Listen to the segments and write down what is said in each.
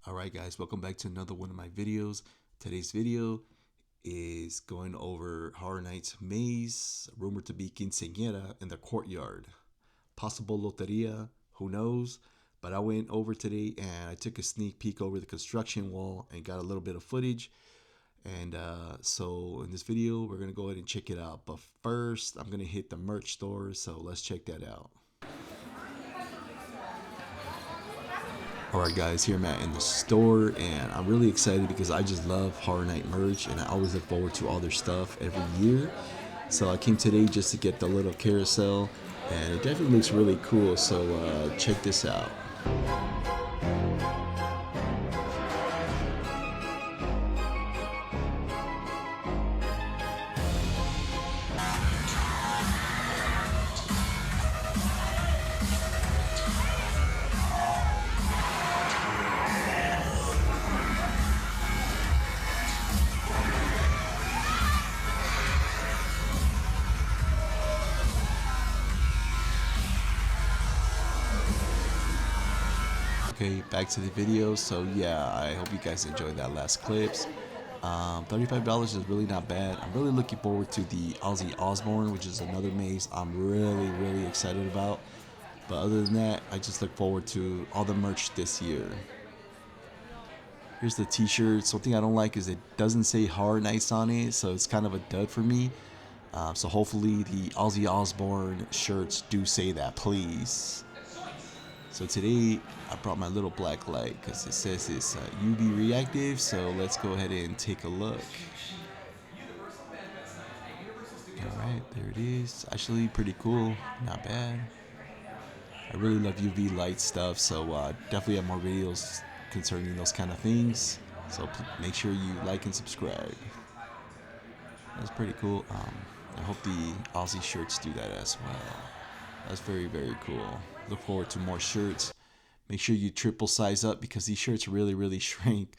Alright guys, welcome back to another one of my videos. Today's video is going over Horror Nights maze, rumored to be quinceañera in the courtyard. Possible loteria, who knows? But I went over today and I took a sneak peek over the construction wall and got a little bit of footage. And so in this video, we're going to go ahead and check it out. But first, I'm going to hit the merch store, so let's check that out. Alright guys, here I'm at in the store, and I'm really excited because I just love Horror Night merch and I always look forward to all their stuff every year. So I came today just to get the little carousel, and it definitely looks really cool, so check this out. Okay, back to the video. So yeah, I hope you guys enjoyed that last clips. $35 is really not bad. I'm really looking forward to the Ozzy Osbourne, which is another maze I'm really excited about. But other than that, I just look forward to all the merch this year. Here's the t-shirt. Something I don't like is it doesn't say Horror Nights on it, so it's kind of a dud for me. So hopefully the Ozzy Osbourne shirts do say that, please. So today I brought my little black light because it says it's UV reactive, so let's go ahead and take a look. Alright, there it is. Actually pretty cool, not bad. I really love UV light stuff, so definitely have more videos concerning those kind of things. So make sure you like and subscribe. That's pretty cool. I hope the Aussie shirts do that as well. That's very cool. Look forward to more shirts. Make sure you triple size up because these shirts really shrink.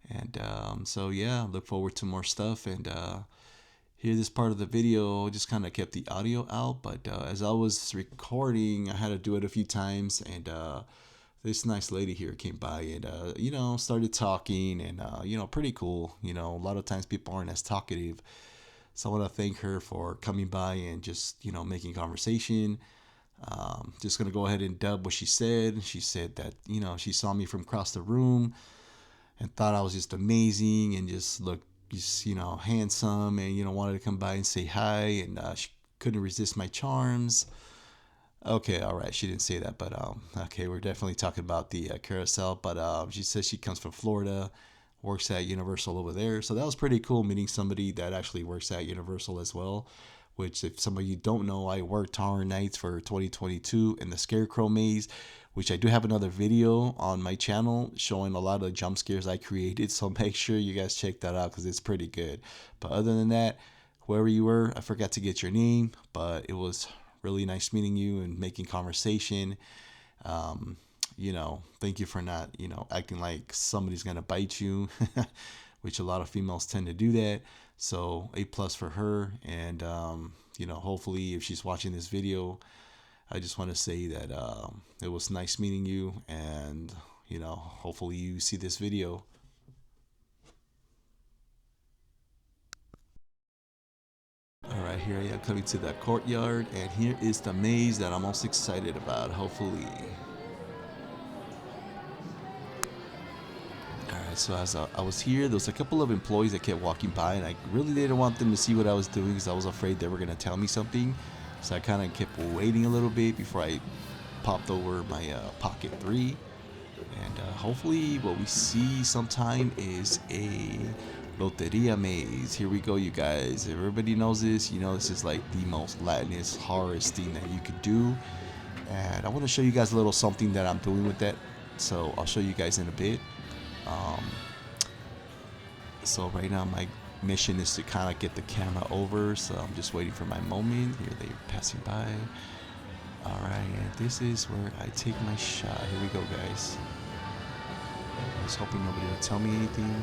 And so yeah, look forward to more stuff. And here, this part of the video just kind of kept the audio out, but as I was recording, I had to do it a few times. And this nice lady here came by and you know, started talking, and you know, pretty cool. You know, a lot of times people aren't as talkative. So I want to thank her for coming by and just, you know, making conversation. Just going to go ahead and dub what she said. She said that, you know, she saw me from across the room and thought I was just amazing and just looked, just, you know, handsome, and, you know, wanted to come by and say hi, and she couldn't resist my charms. Okay, all right, she didn't say that, but okay, we're definitely talking about the carousel. But she says she comes from Florida, works at Universal over there. So that was pretty cool, meeting somebody that actually works at Universal as well. Which, if some of you don't know, I worked Horror Nights for 2022 in the Scarecrow Maze, which I do have another video on my channel showing a lot of the jump scares I created. So make sure you guys check that out because it's pretty good. But other than that, whoever you were, I forgot to get your name, but it was really nice meeting you and making conversation. You know, thank you for not, you know, acting like somebody's gonna bite you, which a lot of females tend to do that. So A+ for her. And you know, hopefully if she's watching this video, I just want to say that it was nice meeting you, and you know, hopefully you see this video. Alright, here I am coming to the courtyard, and here is the maze that I'm most excited about, hopefully. Alright, so as I was here, there was a couple of employees that kept walking by, and I really didn't want them to see what I was doing because I was afraid they were going to tell me something. So I kind of kept waiting a little bit before I popped over my Pocket 3. And hopefully what we see sometime is a Loteria maze. Here we go, you guys. Everybody knows this. You know, this is like the most Latinist, horrorist thing that you could do. And I want to show you guys a little something that I'm doing with that. So I'll show you guys in a bit. So right now my mission is to kind of get the camera over. So I'm just waiting for my moment. Here they're passing by. Alright, and this is where I take my shot. Here we go, guys. Just hoping nobody will tell me anything.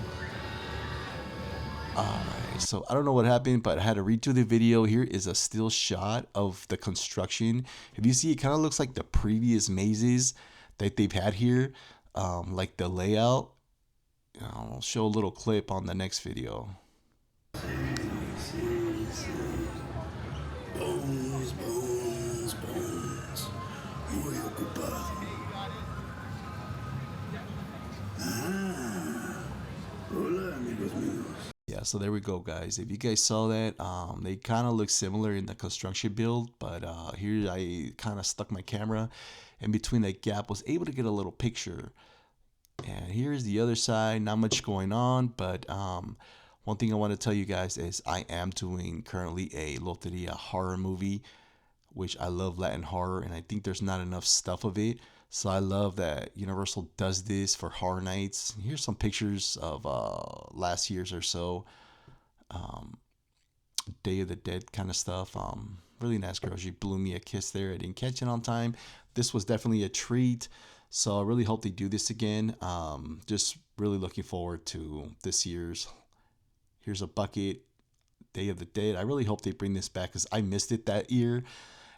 Alright, so I don't know what happened, but I had to redo the video. Here is a still shot of the construction. If you see, it kind of looks like the previous mazes that they've had here, like the layout. I'll show a little clip on the next video. Bones, bones, bones. Muy ocupado. Ah, hola, amigos míos. Yeah, so there we go, guys. If you guys saw that, they kind of look similar in the construction build, but here I kind of stuck my camera in between that gap, was able to get a little picture. And here's the other side. Not much going on, but one thing I want to tell you guys is I am doing currently a Loteria horror movie, which I love Latin horror, and I think there's not enough stuff of it. So I love that Universal does this for horror nights. Here's some pictures of last year's or so, Day of the Dead kind of stuff. Really nice girl. She blew me a kiss there. I didn't catch it on time. This was definitely a treat. So I really hope they do this again. Just really looking forward to this year's. Here's a bucket, Day of the Dead. I really hope they bring this back because I missed it that year.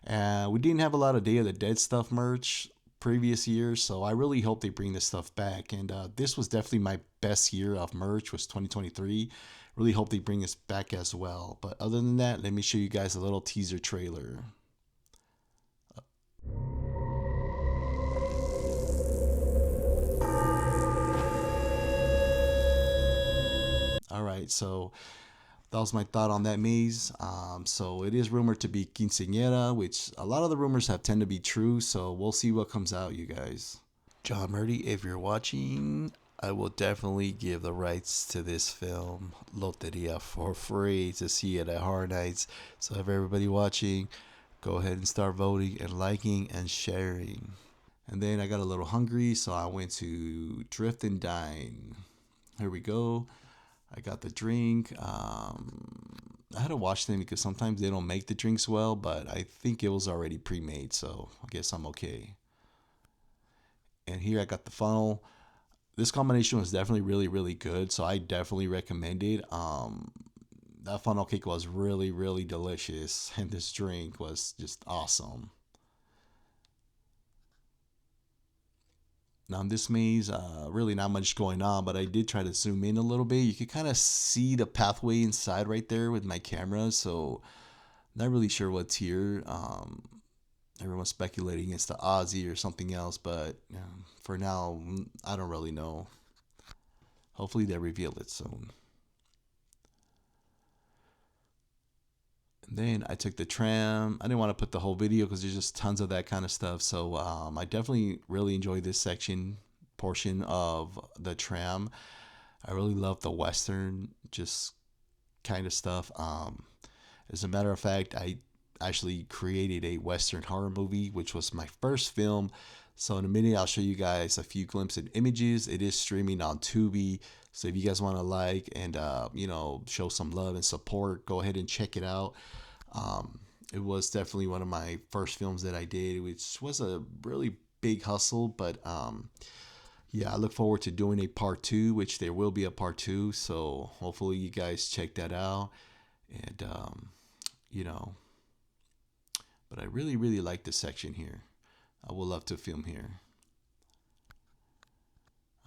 We didn't have a lot of Day of the Dead stuff merch previous years, so I really hope they bring this stuff back. And this was definitely my best year of merch, was 2023. Really hope they bring this back as well. But other than that, let me show you guys a little teaser trailer. All right, so that was my thought on that maze. So it is rumored to be quinceañera, which a lot of the rumors have tend to be true. So we'll see what comes out, you guys. John Murdy, if you're watching, I will definitely give the rights to this film, Loteria, for free to see it at Horror Nights. So if everybody watching, go ahead and start voting and liking and sharing. And then I got a little hungry, so I went to Drift and Dine. Here we go. I got the drink. I had to watch them because sometimes they don't make the drinks well, but I think it was already pre-made, so I guess I'm okay. And here I got the funnel. This combination was definitely really, really good, so I definitely recommend it. That funnel cake was really, really delicious, and this drink was just awesome. Now in this maze, really not much going on, but I did try to zoom in a little bit. You could kind of see the pathway inside right there with my camera, so not really sure what's here. Everyone's speculating it's the Aussie or something else, but for now, I don't really know. Hopefully they reveal it soon. And then I took the tram. I didn't want to put the whole video because there's just tons of that kind of stuff. So I definitely really enjoyed this portion of the tram. I really love the Western just kind of stuff. As a matter of fact, I actually created a Western horror movie, which was my first film. So in a minute, I'll show you guys a few glimpses and images. It is streaming on Tubi. So if you guys want to like and, show some love and support, go ahead and check it out. It was definitely one of my first films that I did, which was a really big hustle. But yeah, I look forward to doing a part 2, which there will be a part 2. So hopefully you guys check that out. And, but I really, really like this section here. I would love to film here.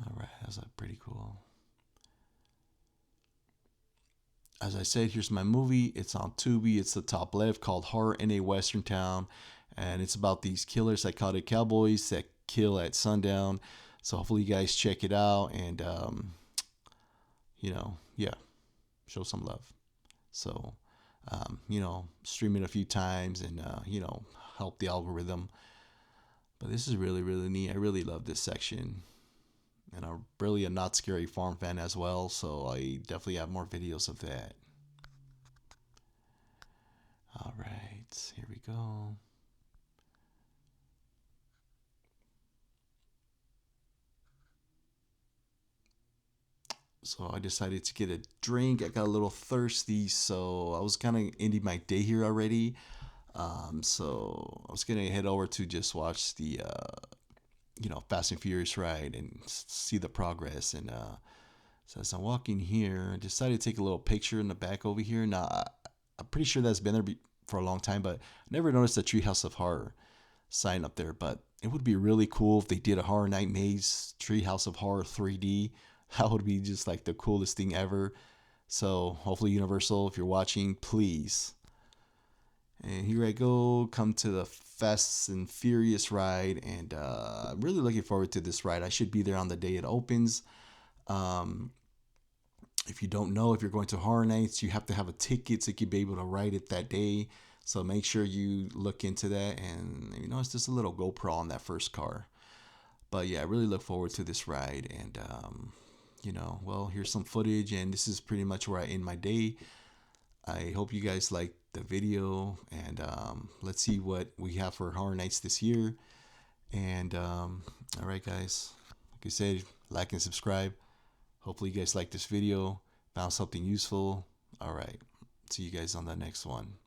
All right, that's pretty cool. As I said, here's my movie. It's on Tubi. It's the top left, called Horror in a Western Town. And it's about these killer psychotic cowboys that kill at sundown. So hopefully you guys check it out and, yeah, show some love. So, stream it a few times and, help the algorithm. But this is really, really neat. I really love this section. And I'm really a Not Scary Farm fan as well, so I definitely have more videos of that. All right, here we go. So I decided to get a drink. I got a little thirsty, so I was kind of ending my day here already. So I was gonna head over to just watch the Fast and Furious ride and see the progress. And so as I'm walking here, I decided to take a little picture in the back over here. Now, I'm pretty sure that's been there for a long time, but I never noticed the Treehouse of Horror sign up there. But it would be really cool if they did a Horror Night Maze Treehouse of Horror 3D. That would be just like the coolest thing ever. So hopefully Universal, if you're watching, please. And here I go, come to the Fast and Furious ride, and I'm really looking forward to this ride. I should be there on the day it opens. Um, if you don't know, if you're going to Horror Nights, you have to have a ticket so you can be able to ride it that day. So make sure you look into that. And it's just a little GoPro on that first car. But yeah, I really look forward to this ride. And well, here's some footage, and this is pretty much where I end my day. I hope you guys liked the video, and let's see what we have for Horror Nights this year. And all right, guys, like I said, like and subscribe. Hopefully you guys like this video, found something useful. All right, see you guys on the next one.